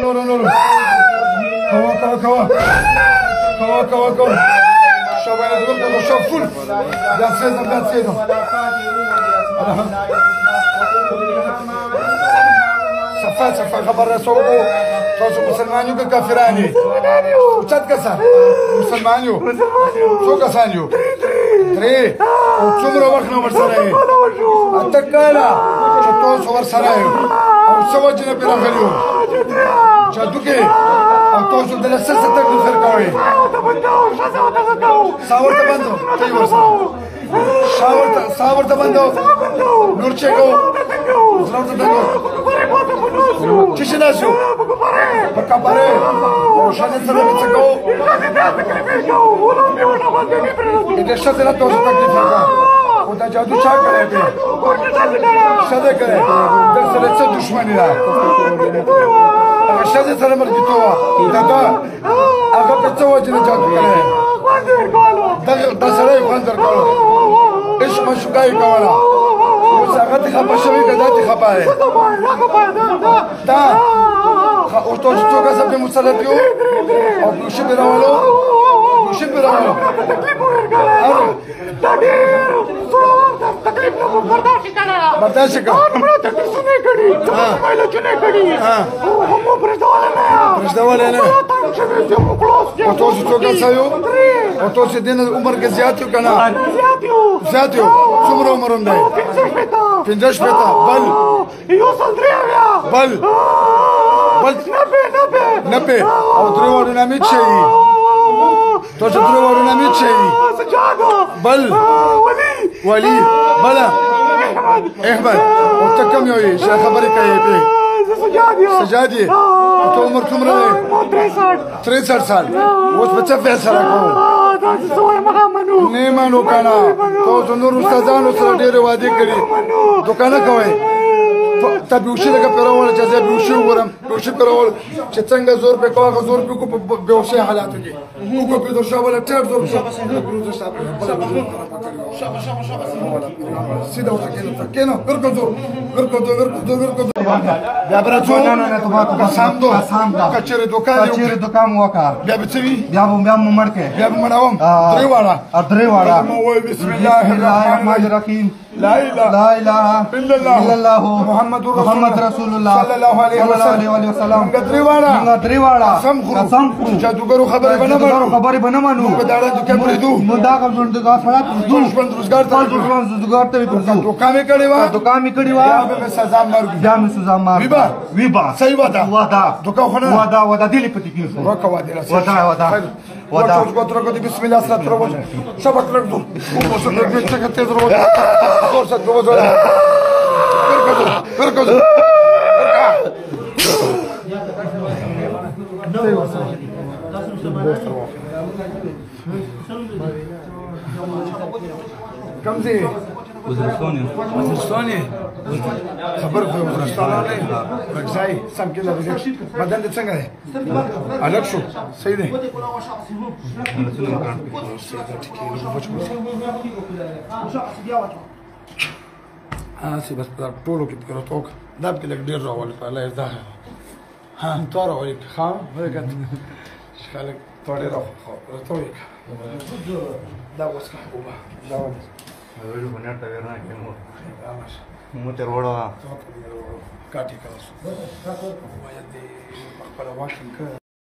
نور كوا شباب دول شوف فل ده سيدنا صفا خبر رسولو توسو مسلمانيو كافراني وشات كسان مسلمانيو شو كسانيو تري وشمرو وخنا ورسراي اتكالا توسو ورسراي او سوجنا بيرغليو جادوكي او توسو دلسسه تك فرقاوي ساور تبندو تي ورسراي ساور تبندو نور چيكو ساور تبندو Чеченасю, пока паре, шанец на мицаго. И дешате на тоже так дефака. Ода джаду чакаре бе. Шаде каре. Дерсе реце душманина. Ага шаде сара маргитова. Дада. Ага пецова джина джаду каре. Да сарай хандер кало. Иш машукай кавала. وساعات خبا شوي كذا خبا تا اوتوش تو كذا بمسلبيو او بشبراولو تکلیف نہ برداشت کر ہمرا تکلیف سنے کڑی مائلو چنے کڑی ہم پرشدواله نه اوتوش تو كذا يو اوتوش دين عمر کے زیاتو کنا زیاتو څومره عمرم دی 50 پتا بل یو سندریا بل 90 او درو ورونه میچي تو چې درو ورونه میچي سجاده بل ولي بلا احمد او تکم یو شي خبرې کوي به سجادي تو عمر څومره دی 63 سال اوس بچا فیصله کوم نه مانو کنه تو نور استادانو سره ډېر وادي کړی دوکانه کوي ته بيوشي لکه پیراول چې زه بيوشي وګورم بيوشي پیراول چې څنګه زور په کوه زور په کو بيوشي حالاتو کې کو په دوه شاوله ټر زور سیده وته کېنو ورکو بیا براتو نه ته سامدو کچره دوکان وکړه بیا به څوی بیا مړ کې بیا مړاوم درې واړه مو بسم الله الرحمن الرحیم لا اله الا الله محمد رسول الله صلى الله عليه وسلم درې واړه قسم جادوګرو خبرې بنه مانو دا د کوم پردو نو دا کوم د غفلت دشمن روزګار ته دوکان می کړی وا به سزا مرګ ویبا صحیح ودا دوکان خونه ودا دلی پتی کیږي وکا ودا ودا بسم الله سره تروج شبک لګو او څه دې څنګه تیز ورو فرصه دوز ورکو كم زي وزرستاني خبر في وزرستاني رجزاي سام كده بيجي بدل ده څنګه ده الګ شو صحیح ده سي بس ټولو کې کړه توک دا به لګ ډیر راول په لای ده ها تور وای خام وګت خلک تورې راوي دا وس حبوبه دا ول ویلو بنر ته ورنه کې مو تر وړه کاټی کړو وای دې خپل واښین